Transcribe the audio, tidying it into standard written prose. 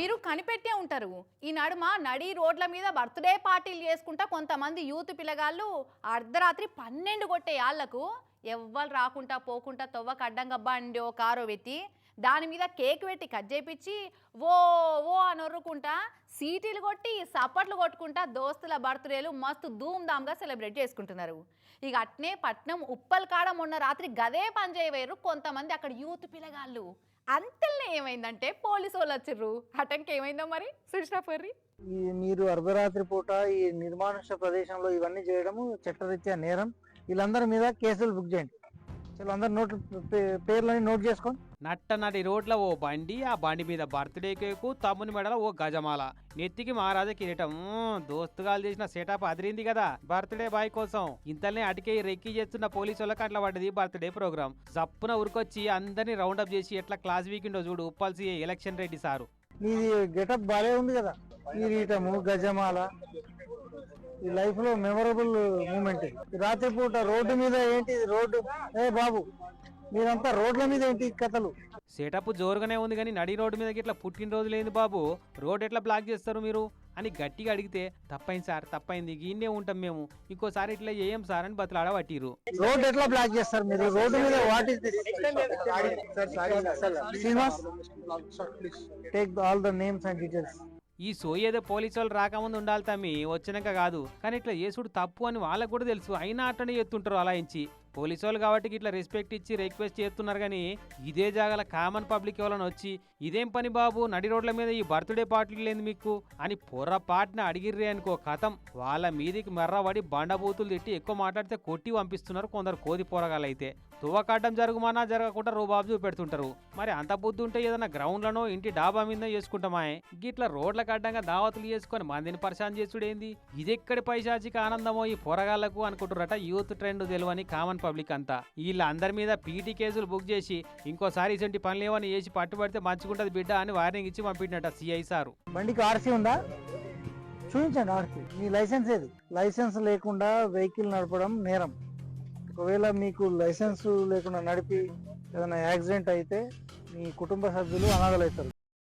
మీరు కనిపెట్టే ఉంటారు ఈ నడుమ నడి రోడ్ల మీద బర్త్డే పార్టీలు చేసుకుంటా కొంతమంది యూత్ పిల్లగాళ్ళు అర్ధరాత్రి 12 కొట్టే యాళ్లకు ఎవ్వరు రాకుండా పోకుండా తవ్వకు అడ్డంగా బండి ఓ కారో పెట్టి దాని మీద కేక్ పెట్టి కట్ చేయించి ఓ ఓ అని ఒర్రుకుంటా సీటీలు కొట్టి సప్పట్లు కొట్టుకుంటా దోస్తుల బర్త్డేలు మస్తు ధూమ్ధామ్గా సెలబ్రేట్ చేసుకుంటున్నారు. ఇక అట్నే పట్నం ఉప్పల్ కాడ మొన్న రాత్రి గదే పని చేయవేరు కొంతమంది అక్కడ యూత్ పిల్లగాళ్ళు. అంతల్నే ఏమైందంటే పోలీసు వాళ్ళు వచ్చిర్రు. అటంకి ఏమైందో మరి సుష్రాపర్రి. మీరు అర్ధరాత్రి పూట ఈ నిర్మానుష్య ప్రదేశంలో ఇవన్నీ చేయడము చట్టరీత్యా నేరం. వీళ్ళందరి మీద కేసులు బుక్ చేయండి. అందరు నోట్ పేర్లని నోట్ చేసుకోండి. నట్టనటి రోడ్ల ఓ బండి, ఆ బండి మీద బర్త్డే కేకు, తమ్ముని మెడల ఓ గజమాల, నెత్తికి మహారాజా కిరీటం. దోస్తుగాలు చేసిన సెటప్ అదిరింది కదా బర్త్డే బాయ్ కోసం. ఇంతలోనే అటికే రెక్కి చేస్తున్న పోలీసు వాళ్ళకి అట్లా పడ్డది బర్త్డే ప్రోగ్రామ్. జప్పున ఉరికొచ్చి అందరినీ రౌండప్ చేసి ఎట్లా క్లాస్ వీకిండో చూడు ఉప్పల్సి ఎలక్షన్ రెడ్డి సారు. మీది గెటప్ బాగా ఉంది కదా, కిరీటము గజమాల. ఈ లైఫ్ లో మెమరబుల్ మూమెంట్. రాత్రిపూట రోడ్డు మీద ఏంటి రోడ్డు ఏ బాబు మీరంతా రోడ్ల మీద ఏంటి కథలు. సెటప్ జోరుగానే ఉంది కానీ నడి రోడ్డు మీద ఇట్లా పుట్టినరోజు లేదు బాబు, రోడ్ ఎట్లా బ్లాక్ చేస్తారు మీరు అని గట్టిగా అడిగితే తప్పైంది సార్ తప్పైంది గీనే ఉంటాం మేము, ఇంకోసారి ఇట్లా చేయం సార్ అని బతలాడ పట్టిరు. రోడ్ ఎట్లా బ్లాక్ చేస్తారు మీరు రోడ్డు మీద? What is Srinivas take all the names and details. ఈ సోయేదో పోలీసు వాళ్ళు రాకముందు ఉండాలి తమ్మి, వచ్చినాక కాదు. కానీ ఇట్లా చేసుడు తప్పు అని వాళ్ళకు కూడా తెలుసు, అయినా అట్లనే ఎత్తుంటారు అలా ఇంచి. పోలీసు వాళ్ళు కాబట్టి ఇట్లా రెస్పెక్ట్ ఇచ్చి రిక్వెస్ట్ చేస్తున్నారు కానీ ఇదే జాగాల కామన్ పబ్లిక్ ఎవరైనా వచ్చి ఇదేం పని బాబు నడి రోడ్ల మీద ఈ బర్త్డే పార్టీలు లేదు మీకు అని పొర్రపాటున అడిగిర్రే అనుకో కథం వాళ్ళ మీదికి మెర్రబడి బండబూతులు తిట్టి ఎక్కువ మాట్లాడితే కొట్టి పంపిస్తున్నారు కొందరు కోది పోరగాలైతే. తువ్వకాడ్డం జరుగుమన్నా జరగకుండా రూబాబు చూపెడుతుంటారు. మరి అంత బుద్ధి ఉంటే ఏదైనా గ్రౌండ్లనో ఇంటి డాబా మీద చేసుకుంటామా? గిట్లా రోడ్లకు అడ్డంగా దావతులు చేసుకొని మందిని పరిశాన్ చేసుడేంది? ఇదెక్కడి పైశాచిక ఆనందమో ఈ పోరగాళ్లకు అనుకుంటురట యూత్ ట్రెండ్ తెలియని కామన్ పబ్లిక్ అంతా. వీళ్ళందరి మీద పీటీ కేసులు బుక్ చేసి ఇంకోసారి ఇటువంటి పనులు ఏమని వేసి పట్టుబడితే మంచుకుంటది బిడ్డ అని వార్నింగ్ ఇచ్చి పంపిండట సిఐ సారు. బండికి ఆర్సీ ఉందా? చూపించండి ఆర్సీ. మీ లైసెన్స్ ఏది? లైసెన్స్ లేకుండా వెహికల్ నడపడం నేరం. ఒకవేళ మీకు లైసెన్స్ లేకుండా నడిపి ఏదైనా యాక్సిడెంట్ అయితే మీ కుటుంబ సభ్యులు అనాథలవుతారు.